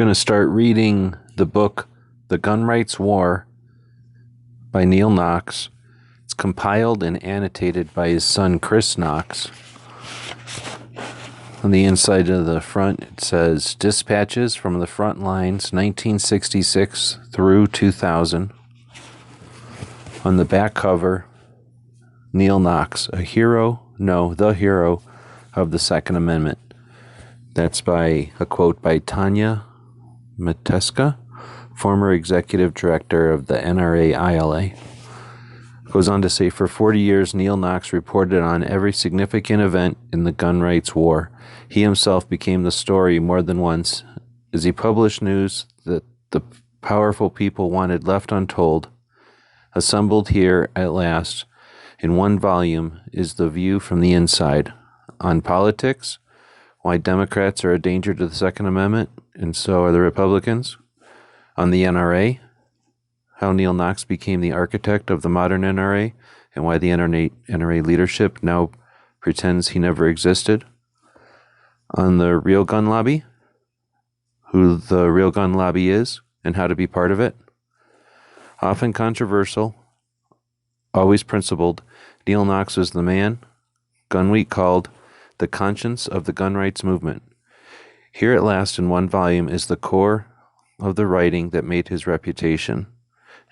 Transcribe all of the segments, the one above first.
going to start reading the book, The Gun Rights War by Neil Knox. It's compiled and annotated by his son, Chris Knox. On the inside of the front, it says, Dispatches from the Front Lines, 1966 through 2000. On the back cover, Neil Knox, the hero of the Second Amendment. That's by a quote by Tanya Mateska, former executive director of the NRA-ILA. Goes on to say, for 40 years, Neil Knox reported on every significant event in the gun rights war. He himself became the story more than once, as he published news that the powerful people wanted left untold. Assembled here at last, in one volume, is The View from the Inside, on politics, why Democrats are a danger to the Second Amendment, and so are the Republicans, on the NRA, how Neil Knox became the architect of the modern NRA, and why the NRA leadership now pretends he never existed, on the real gun lobby, who the real gun lobby is, and how to be part of it. Often controversial, always principled, Neil Knox was the man Gun Week called the conscience of the gun rights movement. Here at last in one volume is the core of the writing that made his reputation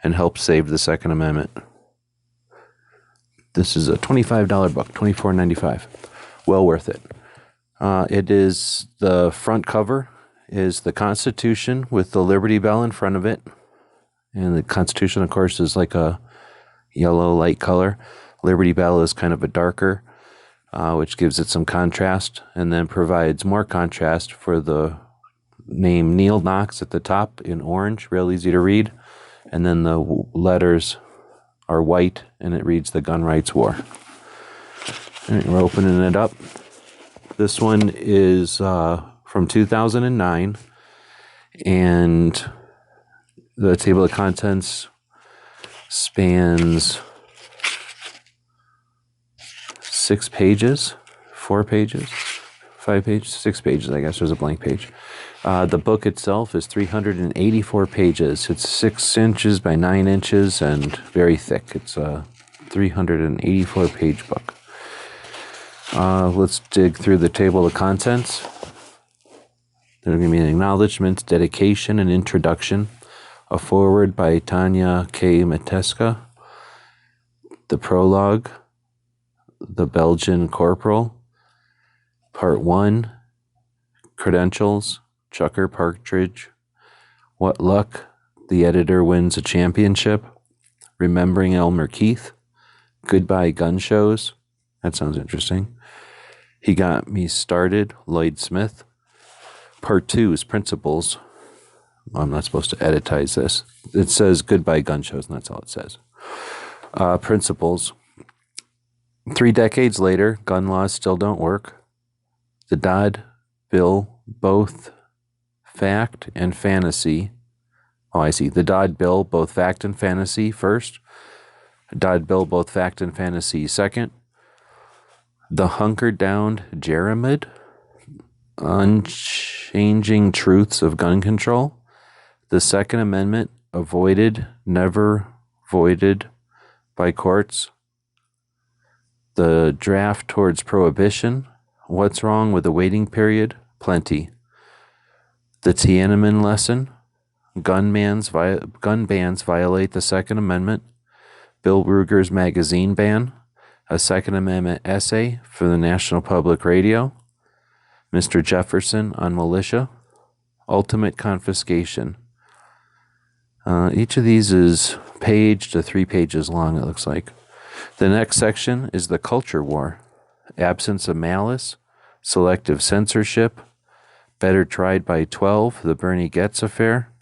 and helped save the Second Amendment. This is a $25 book, $24.95. Well worth it. It is, the front cover is the Constitution with the Liberty Bell in front of it. And the Constitution, of course, is like a yellow light color. Liberty Bell is kind of a darker, which gives it some contrast, and then provides more contrast for the name Neil Knox at the top in orange, real easy to read. And then the letters are white, and it reads The Gun Rights War. All right, we're opening it up. This one is from 2009, and the table of contents spans 6 pages, 4 pages, 5 pages, 6 pages, I guess. There's a blank page. The book itself is 384 pages. It's 6 inches by 9 inches and very thick. It's a 384-page book. Let's dig through the table of contents. There's going to be an acknowledgement, dedication, and introduction. A foreword by Tanya K. Mateska. The prologue, The Belgian Corporal. Part 1, Credentials, Chucker Partridge. What Luck, the editor wins a championship. Remembering Elmer Keith. Goodbye Gun Shows. That sounds interesting. He Got Me Started, Lloyd Smith. Part 2 is Principles. I'm not supposed to editize this. It says Goodbye Gun Shows, and that's all it says. Principles. 3 decades later, gun laws still don't work. The Dodd Bill, both fact and fantasy. Oh, I see. The Dodd Bill, both fact and fantasy first. Dodd Bill, both fact and fantasy second. The Hunkered Down Jeremid, Unchanging Truths of Gun Control. The Second Amendment, avoided, never voided by courts. The Draft Towards Prohibition. What's wrong with the waiting period? Plenty. The Tiananmen Lesson. Gun bans violate the Second Amendment. Bill Ruger's magazine ban. A Second Amendment essay for the National Public Radio. Mr. Jefferson on militia. Ultimate confiscation. Each of these is page to 3 pages long, it looks like. The next section is the culture war. Absence of malice, selective censorship, better tried by 12, the Bernie Getz affair,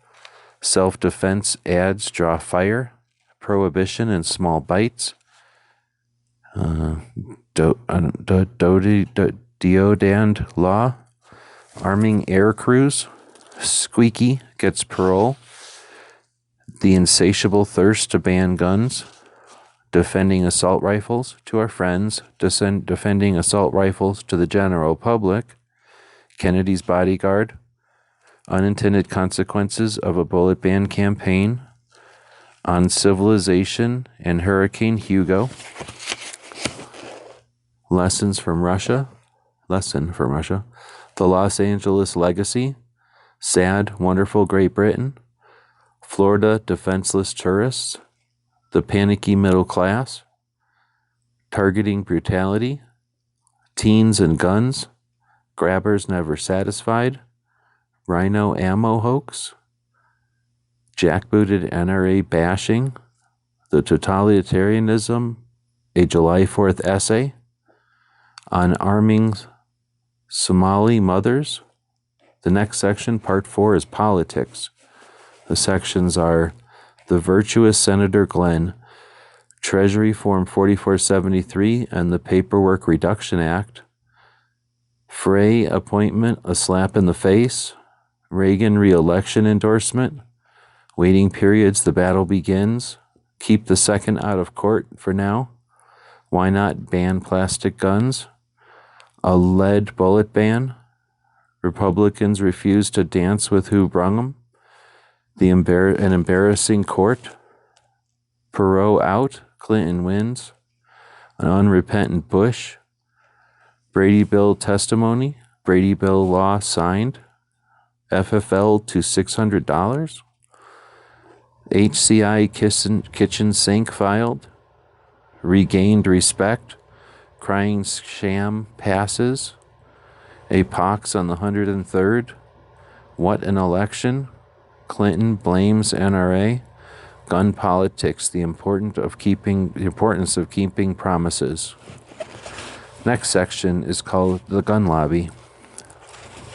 self-defense ads draw fire, prohibition in small bites, Deodand law, arming air crews, Squeaky gets parole, the insatiable thirst to ban guns, defending assault rifles to our friends, defending assault rifles to the general public, Kennedy's bodyguard, Unintended Consequences of a Bullet Ban Campaign, On Civilization and Hurricane Hugo, Lesson from Russia, The Los Angeles Legacy, Sad, Wonderful Great Britain, Florida Defenseless Tourists, The Panicky Middle Class, Targeting Brutality, Teens and Guns, Grabbers Never Satisfied, Rhino Ammo Hoax, Jackbooted NRA Bashing, The Totalitarianism, a July 4th Essay, On Arming Somali Mothers. The next section, Part 4, is Politics. The sections are The Virtuous Senator Glenn, Treasury Form 4473 and the Paperwork Reduction Act, Frey Appointment, a Slap in the Face, Reagan Re-Election Endorsement, Waiting Periods, The Battle Begins, Keep the Second Out of Court for Now, Why Not Ban Plastic Guns, A Lead Bullet Ban, Republicans Refuse to Dance with Who Brung 'Em, An Embarrassing Court, Perot Out, Clinton Wins, An Unrepentant Bush, Brady Bill Testimony, Brady Bill Law Signed, FFL to $600, HCI Kitchen Sink Filed, Regained Respect, Crying Sham Passes, A Pox on the 103rd, What an Election, Clinton Blames NRA, Gun Politics, the importance of keeping promises. Next section is called The Gun Lobby.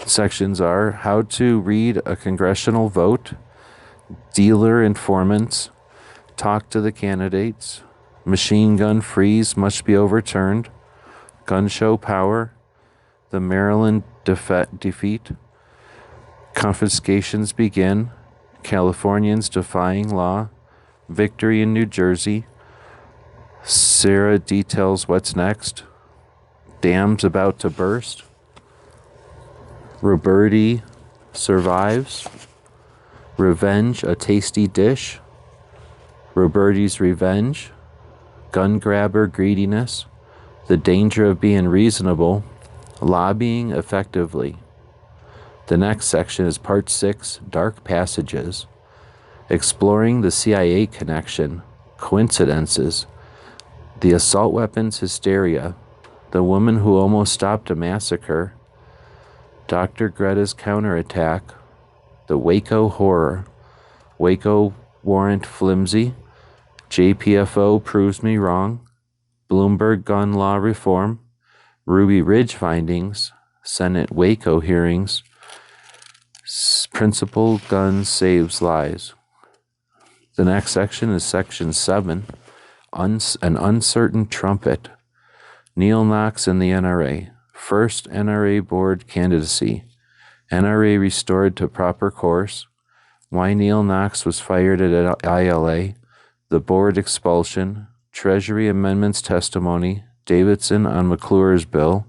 Sections are How to Read a Congressional Vote, Dealer Informants, Talk to the Candidates, Machine Gun Freeze Must Be Overturned, Gun Show Power, The Maryland Defeat, Confiscations Begin, Californians Defying Law, Victory in New Jersey, Sarah Details What's Next, Dams About to Burst, Roberti Survives, Revenge, A Tasty Dish, Roberti's Revenge, Gun Grabber Greediness, The Danger of Being Reasonable, Lobbying Effectively. The next section is Part 6, Dark Passages, Exploring the CIA Connection, Coincidences, The Assault Weapons Hysteria, The Woman Who Almost Stopped a Massacre, Dr. Greta's Counterattack, The Waco Horror, Waco Warrant Flimsy, JPFO Proves Me Wrong, Bloomberg Gun Law Reform, Ruby Ridge Findings, Senate Waco Hearings, Principal Gun Saves Lives. The next section is Section 7, An Uncertain Trumpet, Neil Knox and the NRA, First NRA Board Candidacy, NRA Restored to Proper Course, Why Neil Knox Was Fired at ILA, The Board Expulsion, Treasury Amendments Testimony, Davidson on McClure's Bill,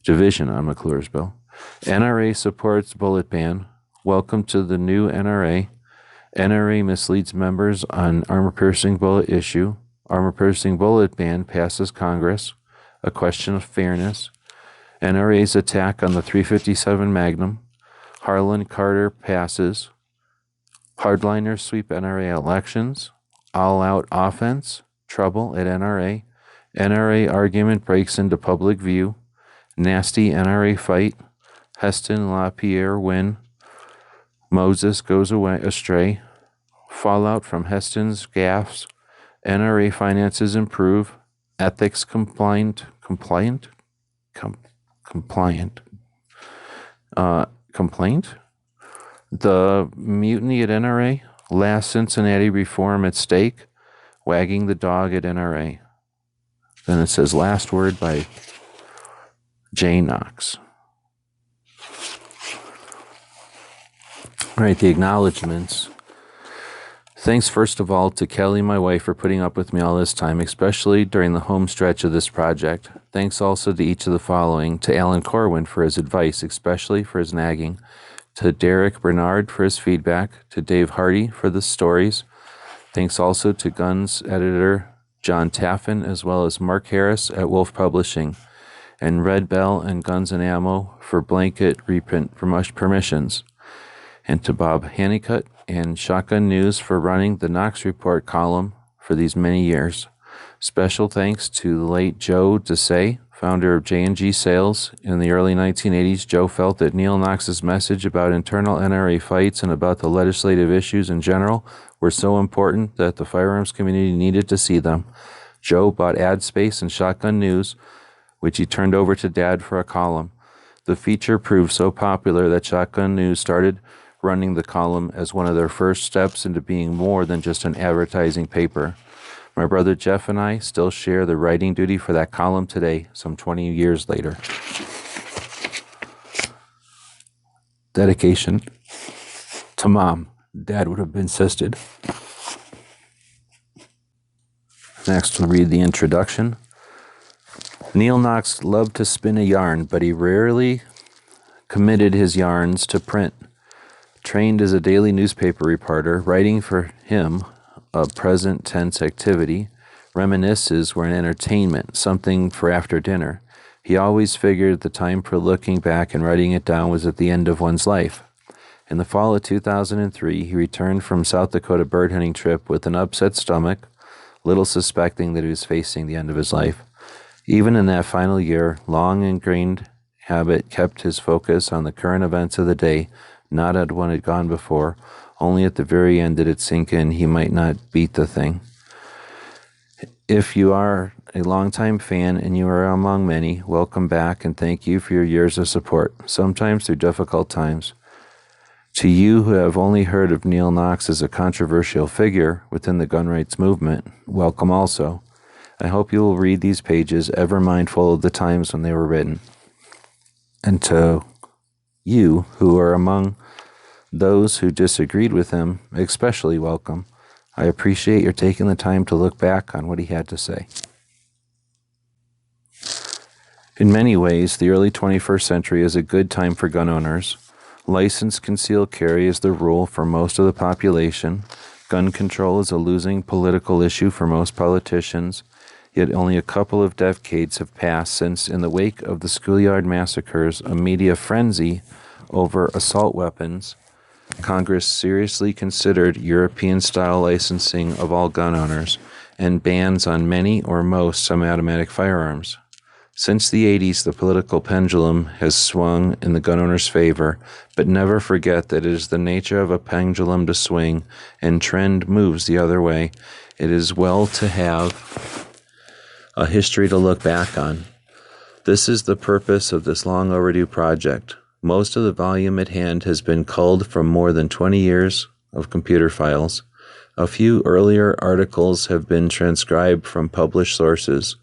Division on McClure's Bill, NRA Supports Bullet Ban, Welcome to the New NRA, NRA Misleads Members on Armor-Piercing Bullet Issue, Armor-Piercing Bullet Ban Passes Congress, A Question of Fairness, NRA's Attack on the 357 Magnum, Harlan Carter Passes, Hardliners Sweep NRA Elections, All-Out Offense, Trouble at NRA, NRA Argument Breaks into Public View, Nasty NRA Fight, Heston LaPierre Win, Moses Goes Astray, Fallout from Heston's Gaffes, NRA Finances Improve, Ethics Compliant, Complaint, The Mutiny at NRA, Last Cincinnati Reform at Stake, Wagging the Dog at NRA. Then it says Last Word by Jay Knox. All right, the acknowledgments. Thanks, first of all, to Kelly, my wife, for putting up with me all this time, especially during the home stretch of this project. Thanks also to each of the following. To Alan Corwin for his advice, especially for his nagging. to Derek Bernard for his feedback, to Dave Hardy for the stories. Thanks also to Guns editor John Taffin, as well as Mark Harris at Wolf Publishing, and Red Bell and Guns and Ammo for blanket reprint permissions, and to Bob Honeycutt and Shotgun News for running the Knox Report column for these many years. Special thanks to the late Joe Desai, founder of J&G Sales. In the early 1980s, Joe felt that Neil Knox's message about internal NRA fights and about the legislative issues in general were so important that the firearms community needed to see them. Joe bought ad space in Shotgun News, which he turned over to Dad for a column. The feature proved so popular that Shotgun News started running the column as one of their first steps into being more than just an advertising paper. My brother Jeff and I still share the writing duty for that column today, some 20 years later. Dedication to Mom. Dad would have insisted. Next, we'll read the introduction. Neil Knox loved to spin a yarn, but he rarely committed his yarns to print. Trained as a daily newspaper reporter, writing for him, a present tense activity, reminiscences were an entertainment, something for after dinner. He always figured the time for looking back and writing it down was at the end of one's life. In the fall of 2003, he returned from South Dakota bird hunting trip with an upset stomach, little suspecting that he was facing the end of his life. Even in that final year, long ingrained habit kept his focus on the current events of the day, not at what had gone before. Only at the very end did it sink in he might not beat the thing. If you are a longtime fan and you are among many, welcome back and thank you for your years of support, sometimes through difficult times. To you who have only heard of Neil Knox as a controversial figure within the gun rights movement, welcome also. I hope you will read these pages ever mindful of the times when they were written. And to you who are among those who disagreed with him, especially welcome. I appreciate your taking the time to look back on what he had to say. In many ways, the early 21st century is a good time for gun owners. Licensed concealed carry is the rule for most of the population. Gun control is a losing political issue for most politicians. Yet only a couple of decades have passed since, in the wake of the schoolyard massacres, a media frenzy over assault weapons, Congress seriously considered European-style licensing of all gun owners and bans on many or most semi-automatic firearms. Since the 80s, the political pendulum has swung in the gun owner's favor, but never forget that it is the nature of a pendulum to swing, and trend moves the other way. It is well to have a history to look back on. This is the purpose of this long overdue project. Most of the volume at hand has been culled from more than 20 years of computer files. A few earlier articles have been transcribed from published sources.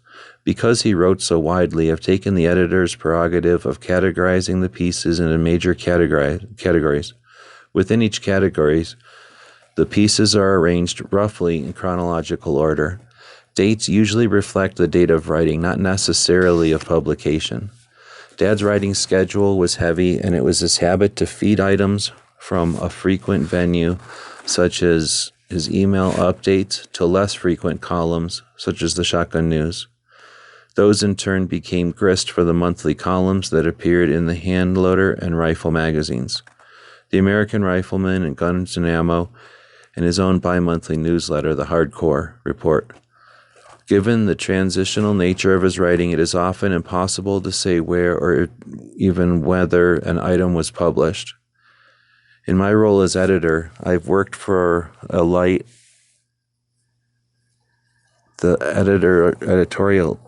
Because he wrote so widely, I've taken the editor's prerogative of categorizing the pieces into major categories. Within each category, the pieces are arranged roughly in chronological order. Dates usually reflect the date of writing, not necessarily of publication. Dad's writing schedule was heavy, and it was his habit to feed items from a frequent venue, such as his email updates, to less frequent columns, such as the Shotgun News. Those in turn became grist for the monthly columns that appeared in the Hand Loader and Rifle magazines, the American Rifleman and Guns and Ammo, and his own bi-monthly newsletter, the Hardcore Report. Given the transitional nature of his writing, it is often impossible to say where or even whether an item was published. In my role as editor, I've worked for a light editorial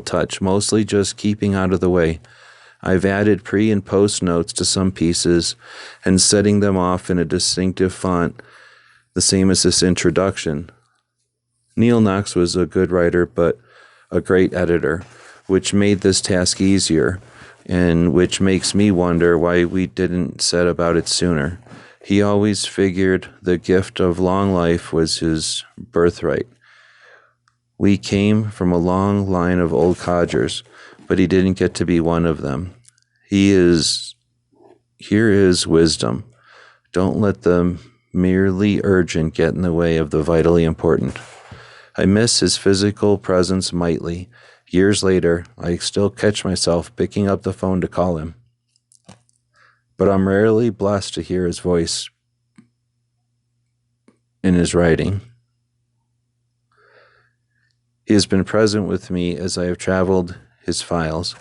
touch, mostly just keeping out of the way. I've added pre- and post notes to some pieces and setting them off in a distinctive font, the same as this introduction. Neil Knox was a good writer, but a great editor, which made this task easier, and which makes me wonder why we didn't set about it sooner. He always figured the gift of long life was his birthright. We came from a long line of old codgers, but he didn't get to be one of them. Here is wisdom. Don't let the merely urgent get in the way of the vitally important. I miss his physical presence mightily. Years later, I still catch myself picking up the phone to call him. But I'm rarely blessed to hear his voice in his writing. He has been present with me as I have traveled his files.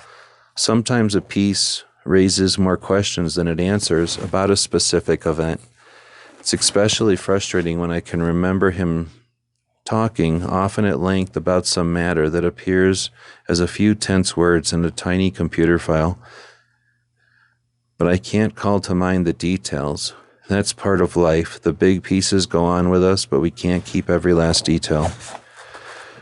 Sometimes a piece raises more questions than it answers about a specific event. It's especially frustrating when I can remember him talking, often at length, about some matter that appears as a few tense words in a tiny computer file. But I can't call to mind the details. That's part of life. The big pieces go on with us, but we can't keep every last detail.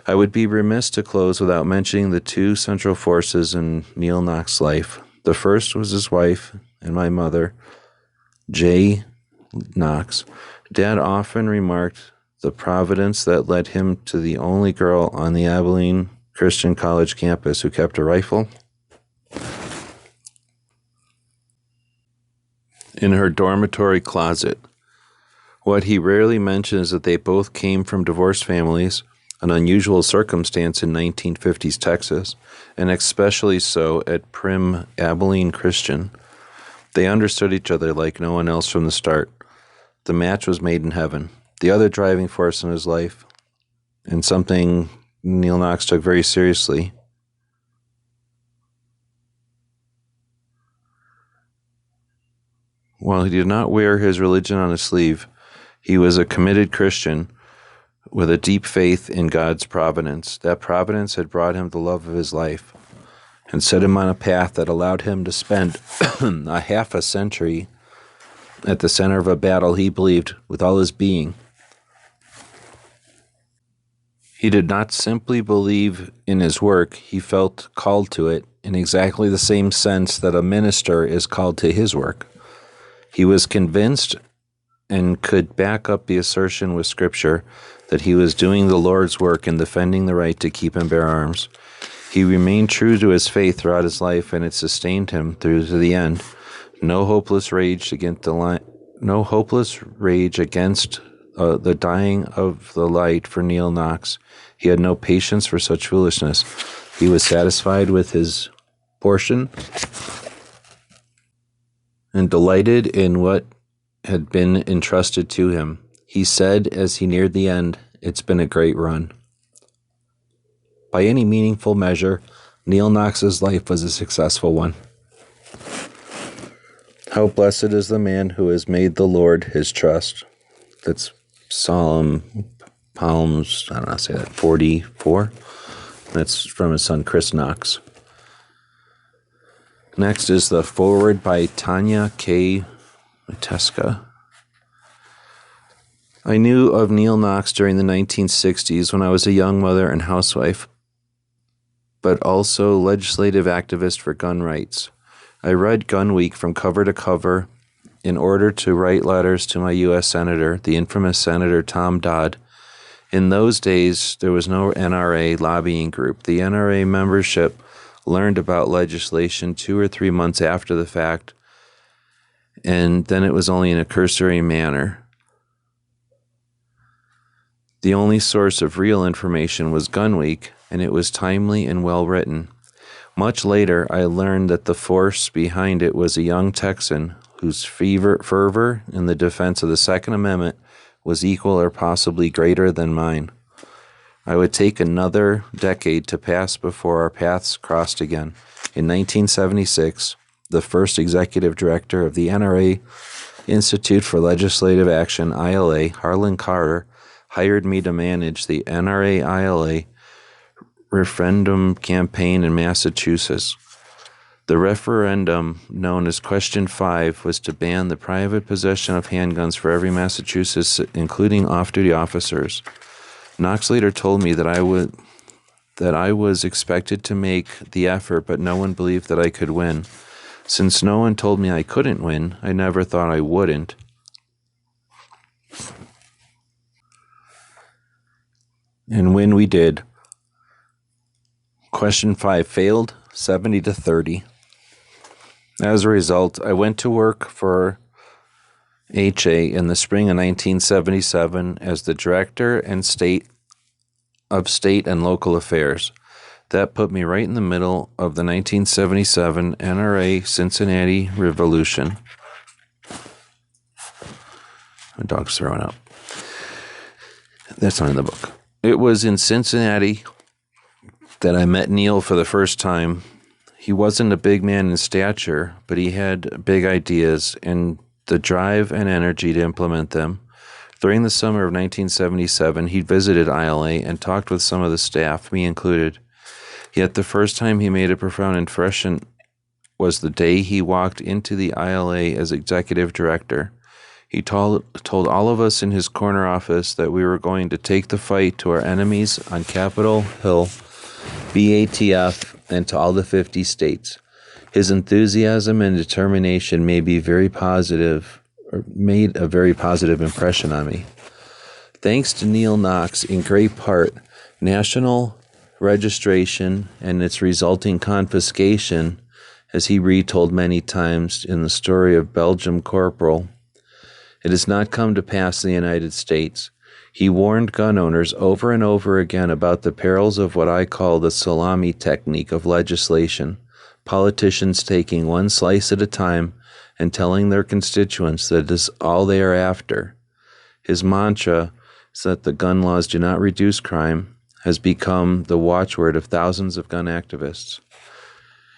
I would be remiss to close without mentioning the two central forces in Neil Knox's life. The first was his wife and my mother, J. Knox. Dad often remarked the providence that led him to the only girl on the Abilene Christian College campus who kept a rifle in her dormitory closet. What he rarely mentions is that they both came from divorced families, an unusual circumstance in 1950s Texas, and especially so at prim Abilene Christian. They understood each other like no one else from the start. The match was made in heaven. The other driving force in his life, and something Neil Knox took very seriously, while he did not wear his religion on his sleeve, he was a committed Christian with a deep faith in God's providence. That providence had brought him the love of his life and set him on a path that allowed him to spend a half a century at the center of a battle he believed with all his being. He did not simply believe in his work, he felt called to it in exactly the same sense that a minister is called to his work. He was convinced and could back up the assertion with Scripture that he was doing the Lord's work in defending the right to keep and bear arms. He remained true to his faith throughout his life, and it sustained him through to the end. No hopeless rage against the dying of the light for Neil Knox. He had no patience for such foolishness. He was satisfied with his portion and delighted in what had been entrusted to him. He said as he neared the end, "It's been a great run." By any meaningful measure, Neil Knox's life was a successful one. How blessed is the man who has made the Lord his trust. That's Psalms, I don't know how to say that, 44. That's from his son Chris Knox. Next is the foreword by Tanya K. Mateska. I knew of Neil Knox during the 1960s when I was a young mother and housewife, but also legislative activist for gun rights. I read Gun Week from cover to cover in order to write letters to my U.S. Senator, the infamous Senator Tom Dodd. In those days, there was no NRA lobbying group. The NRA membership learned about legislation 2 or 3 months after the fact, and then it was only in a cursory manner. The only source of real information was Gun Week, and it was timely and well written. Much later, I learned that the force behind it was a young Texan whose fervor in the defense of the Second Amendment was equal or possibly greater than mine. I would take another decade to pass before our paths crossed again. In 1976, the first executive director of the NRA Institute for Legislative Action, ILA, Harlan Carter, hired me to manage the NRA ILA referendum campaign in Massachusetts. The referendum, known as Question 5, was to ban the private possession of handguns for every Massachusetts, including off-duty officers. Knox later told me that I was expected to make the effort, but no one believed that I could win. Since no one told me I couldn't win, I never thought I wouldn't. And when we did, Question 5 failed 70-30. As a result, I went to work for HA in the spring of 1977 as the director of state and local affairs. That put me right in the middle of the 1977 NRA Cincinnati Revolution. My dog's throwing up. That's not in the book. It was in Cincinnati that I met Neil for the first time. He wasn't a big man in stature, but he had big ideas and the drive and energy to implement them. During the summer of 1977, he visited ILA and talked with some of the staff, me included. Yet the first time he made a profound impression was the day he walked into the ILA as executive director. He told all of us in his corner office that we were going to take the fight to our enemies on Capitol Hill, BATF, and to all the 50 states. His enthusiasm and determination made a very positive impression on me. Thanks to Neil Knox, in great part, national registration and its resulting confiscation, as he retold many times in the story of Belgium Corporal, it has not come to pass in the United States. He warned gun owners over and over again about the perils of what I call the salami technique of legislation, politicians taking one slice at a time and telling their constituents that it is all they are after. His mantra is that the gun laws do not reduce crime has become the watchword of thousands of gun activists.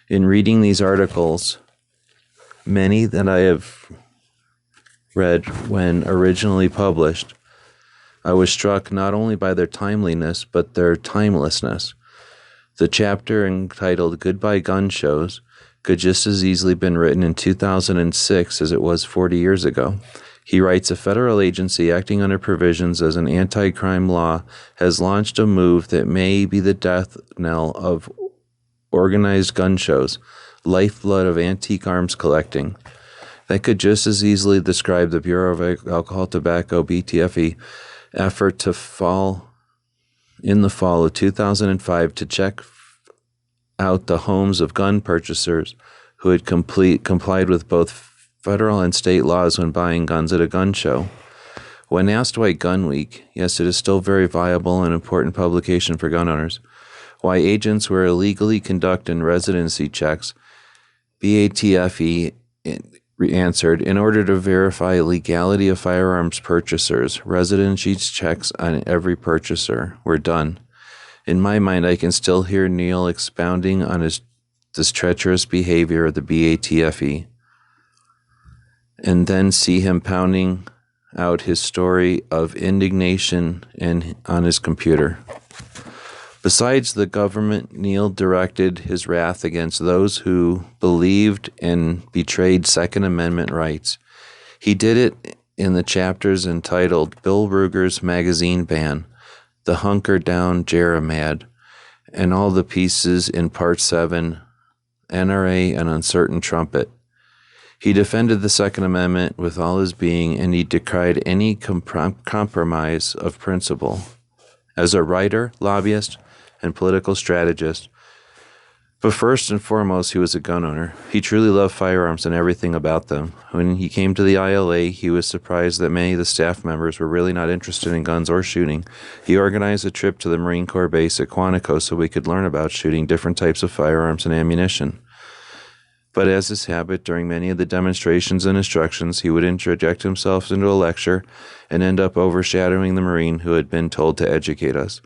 In reading these articles, many that I have read when originally published, I was struck not only by their timeliness, but their timelessness. The chapter entitled Goodbye Gun Shows could just as easily been written in 2006 as it was 40 years ago. He writes, a federal agency acting under provisions as an anti-crime law has launched a move that may be the death knell of organized gun shows, lifeblood of antique arms collecting. That could just as easily describe the Bureau of Alcohol, Tobacco, BTFE, effort to in the fall of 2005 to check out the homes of gun purchasers who had complied with both federal and state laws when buying guns at a gun show. When asked why Gun Week, yes, it is still very viable and important publication for gun owners, why agents were illegally conducting residency checks, BATFE answered, in order to verify legality of firearms purchasers, residency checks on every purchaser were done. In my mind, I can still hear Neil expounding on this treacherous behavior of the BATFE, and then see him pounding out his story of indignation on his computer. Besides the government, Neil directed his wrath against those who believed and betrayed Second Amendment rights. He did it in the chapters entitled Bill Ruger's Magazine Ban, The Hunker Down Jeremad, and all the pieces in Part 7, NRA and Uncertain Trumpet. He defended the Second Amendment with all his being, and he decried any compromise of principle. As a writer, lobbyist, and political strategist, but first and foremost, he was a gun owner. He truly loved firearms and everything about them. When he came to the ILA, he was surprised that many of the staff members were really not interested in guns or shooting. He organized a trip to the Marine Corps base at Quantico so we could learn about shooting different types of firearms and ammunition. But as his habit, during many of the demonstrations and instructions, he would interject himself into a lecture and end up overshadowing the Marine who had been told to educate us.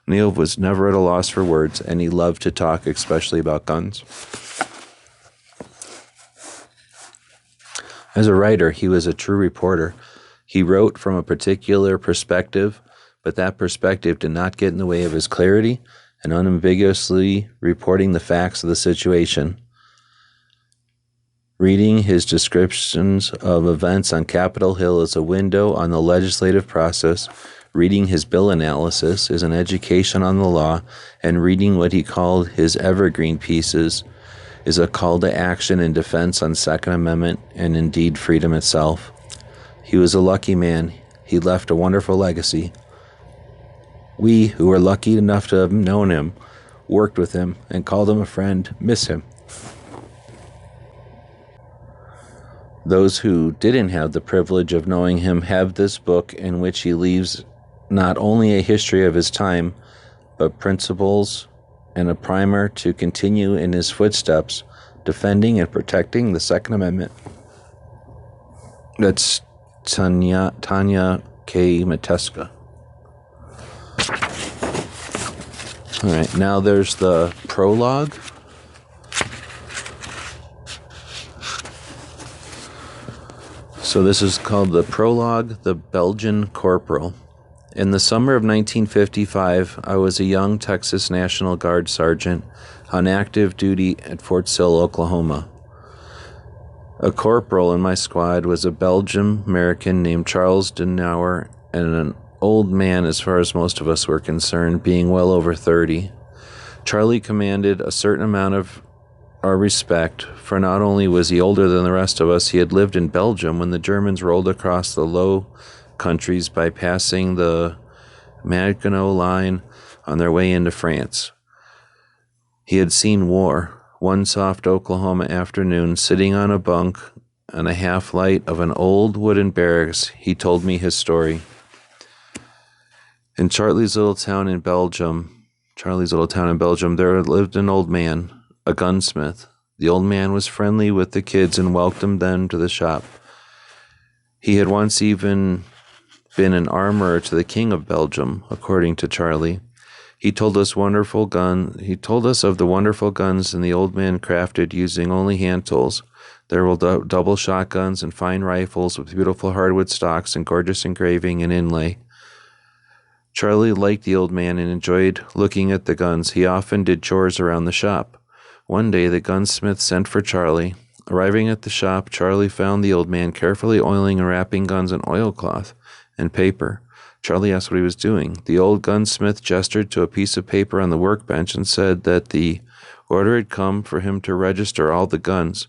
Neil was never at a loss for words, and he loved to talk, especially about guns. As a writer, he was a true reporter. He wrote from a particular perspective, but that perspective did not get in the way of his clarity and unambiguously reporting the facts of the situation. Reading his descriptions of events on Capitol Hill is a window on the legislative process. Reading his bill analysis is an education on the law, and reading what he called his evergreen pieces is a call to action in defense on Second Amendment and indeed freedom itself. He was a lucky man. He left a wonderful legacy. We, who were lucky enough to have known him, worked with him, and called him a friend, miss him. Those who didn't have the privilege of knowing him have this book in which he leaves not only a history of his time, but principles and a primer to continue in his footsteps, defending and protecting the Second Amendment. That's Tanya K. Mateska. All right, now there's the prologue. So this is called the Prologue, the Belgian Corporal. In the summer of 1955, I was a young Texas National Guard sergeant on active duty at Fort Sill, Oklahoma. A corporal in my squad was a Belgian-American named Charles Denauer, and an old man as far as most of us were concerned, being well over 30. Charlie commanded a certain amount of our respect, for not only was he older than the rest of us, he had lived in Belgium when the Germans rolled across the Low Countries by passing the Maginot Line on their way into France. He had seen war. One soft Oklahoma afternoon, sitting on a bunk on a half-light of an old wooden barracks, he told me his story. In Charlie's little town in Belgium, there lived an old man, a gunsmith. The old man was friendly with the kids and welcomed them to the shop. He had once even been an armorer to the King of Belgium, according to Charlie. He told us of the wonderful guns and the old man crafted using only hand tools. There were double shotguns and fine rifles with beautiful hardwood stocks and gorgeous engraving and inlay. Charlie liked the old man and enjoyed looking at the guns. He often did chores around the shop. One day, the gunsmith sent for Charlie. Arriving at the shop, Charlie found the old man carefully oiling and wrapping guns in oilcloth and paper. Charlie asked what he was doing. The old gunsmith gestured to a piece of paper on the workbench and said that the order had come for him to register all the guns.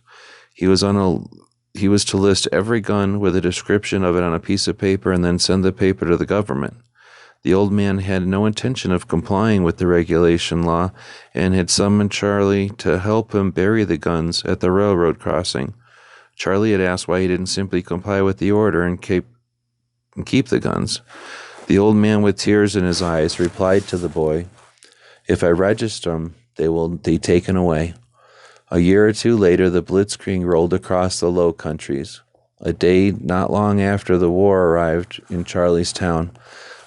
He was to list every gun with a description of it on a piece of paper and then send the paper to the government. The old man had no intention of complying with the regulation law and had summoned Charlie to help him bury the guns at the railroad crossing. Charlie had asked why he didn't simply comply with the order and keep the guns. The old man, with tears in his eyes, replied to the boy, "If I register them, they will be taken away." A year or two later, the Blitzkrieg rolled across the Low Countries. A day not long after the war arrived in Charlie's town,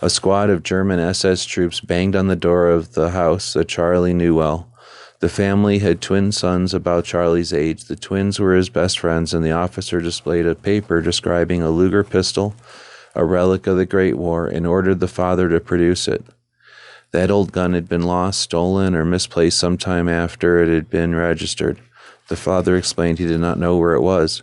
a squad of German SS troops banged on the door of the house that Charlie knew well. The family had twin sons about Charlie's age. The twins were his best friends, and the officer displayed a paper describing a Luger pistol, a relic of the Great War, and ordered the father to produce it. That old gun had been lost, stolen, or misplaced sometime after it had been registered. The father explained he did not know where it was.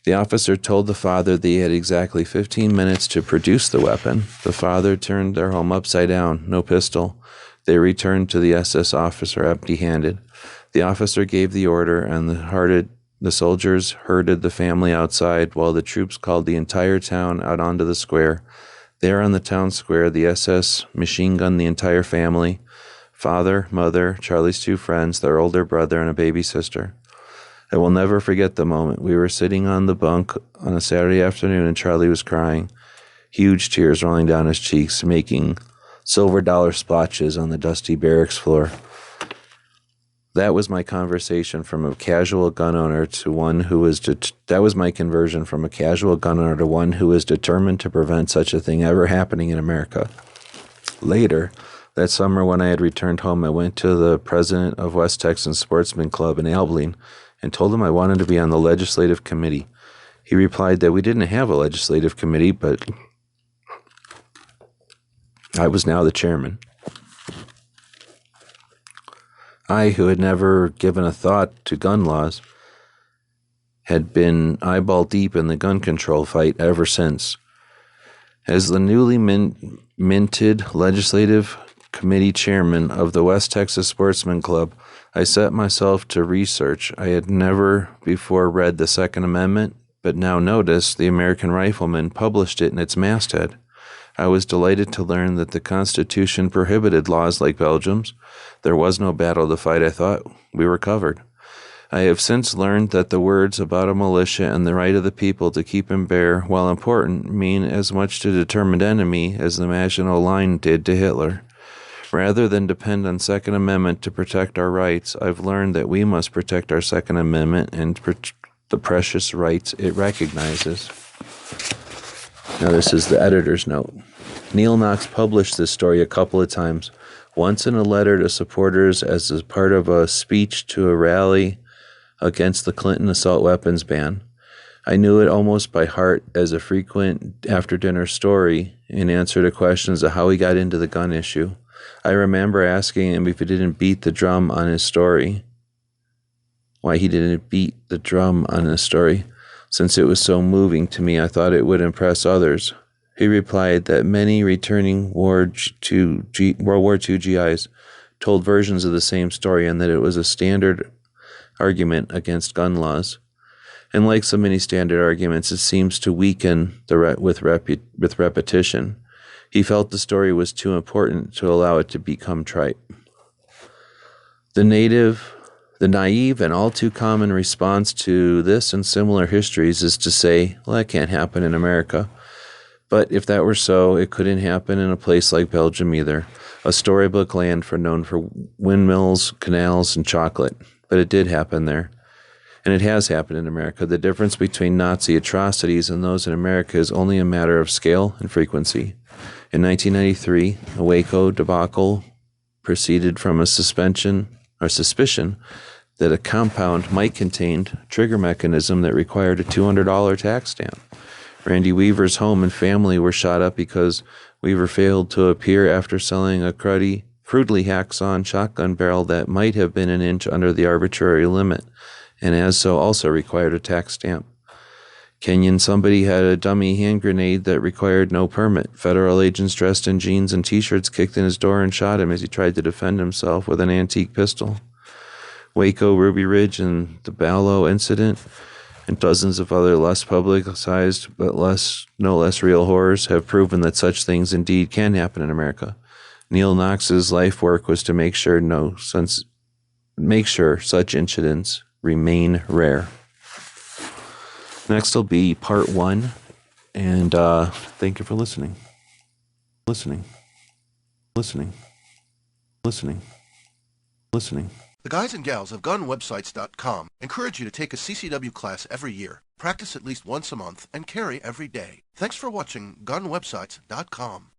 The officer told the father that he had exactly 15 minutes to produce the weapon. The father turned their home upside down, no pistol. They returned to the SS officer empty-handed. The officer gave the order, and the soldiers herded the family outside while the troops called the entire town out onto the square. There on the town square, the SS machine-gunned the entire family: father, mother, Charlie's two friends, their older brother, and a baby sister. I will never forget the moment. We were sitting on the bunk on a Saturday afternoon, and Charlie was crying, huge tears rolling down his cheeks, making silver dollar splotches on the dusty barracks floor. That was my conversation from a casual gun owner to one who was that was my conversion from a casual gun owner to one who was determined to prevent such a thing ever happening in America. Later, that summer when I had returned home, I went to the president of West Texas Sportsman Club in Abilene and told him I wanted to be on the legislative committee. He replied that we didn't have a legislative committee, but I was now the chairman. I, who had never given a thought to gun laws, had been eyeball deep in the gun control fight ever since. As the newly minted legislative committee chairman of the West Texas Sportsman Club, I set myself to research. I had never before read the Second Amendment, but now noticed the American Rifleman published it in its masthead. I was delighted to learn that the Constitution prohibited laws like Belgium's. There was no battle to fight, I thought. We were covered. I have since learned that the words about a militia and the right of the people to keep and bear, while important, mean as much to a determined enemy as the Maginot Line did to Hitler. Rather than depend on Second Amendment to protect our rights, I've learned that we must protect our Second Amendment and the precious rights it recognizes. Now this is the editor's note. Neil Knox published this story a couple of times, once in a letter to supporters as a part of a speech to a rally against the Clinton assault weapons ban. I knew it almost by heart as a frequent after-dinner story in answer to questions of how he got into the gun issue. I remember asking him if he didn't beat the drum on his story. Why he didn't beat the drum on his story. Since it was so moving to me, I thought it would impress others. He replied that many returning World War II GIs told versions of the same story and that it was a standard argument against gun laws. And like so many standard arguments, it seems to weaken with repetition. He felt the story was too important to allow it to become trite. The naive and all too common response to this and similar histories is to say, well, that can't happen in America. But if that were so, it couldn't happen in a place like Belgium either, a storybook land known for windmills, canals, and chocolate. But it did happen there. And it has happened in America. The difference between Nazi atrocities and those in America is only a matter of scale and frequency. In 1993, a Waco debacle proceeded from a suspicion that a compound might contain a trigger mechanism that required a $200 tax stamp. Randy Weaver's home and family were shot up because Weaver failed to appear after selling a crudely hacksawn shotgun barrel that might have been an inch under the arbitrary limit, and as so also required a tax stamp. Kenyan somebody had a dummy hand grenade that required no permit. Federal agents dressed in jeans and t-shirts kicked in his door and shot him as he tried to defend himself with an antique pistol. Waco, Ruby Ridge, and the Ballo incident, and dozens of other less publicized but no less real horrors have proven that such things indeed can happen in America. Neil Knox's life work was to make sure such incidents remain rare. Next will be part 1, and thank you for listening. The guys and gals of GunWebsites.com encourage you to take a CCW class every year, practice at least once a month, and carry every day. Thanks for watching GunWebsites.com.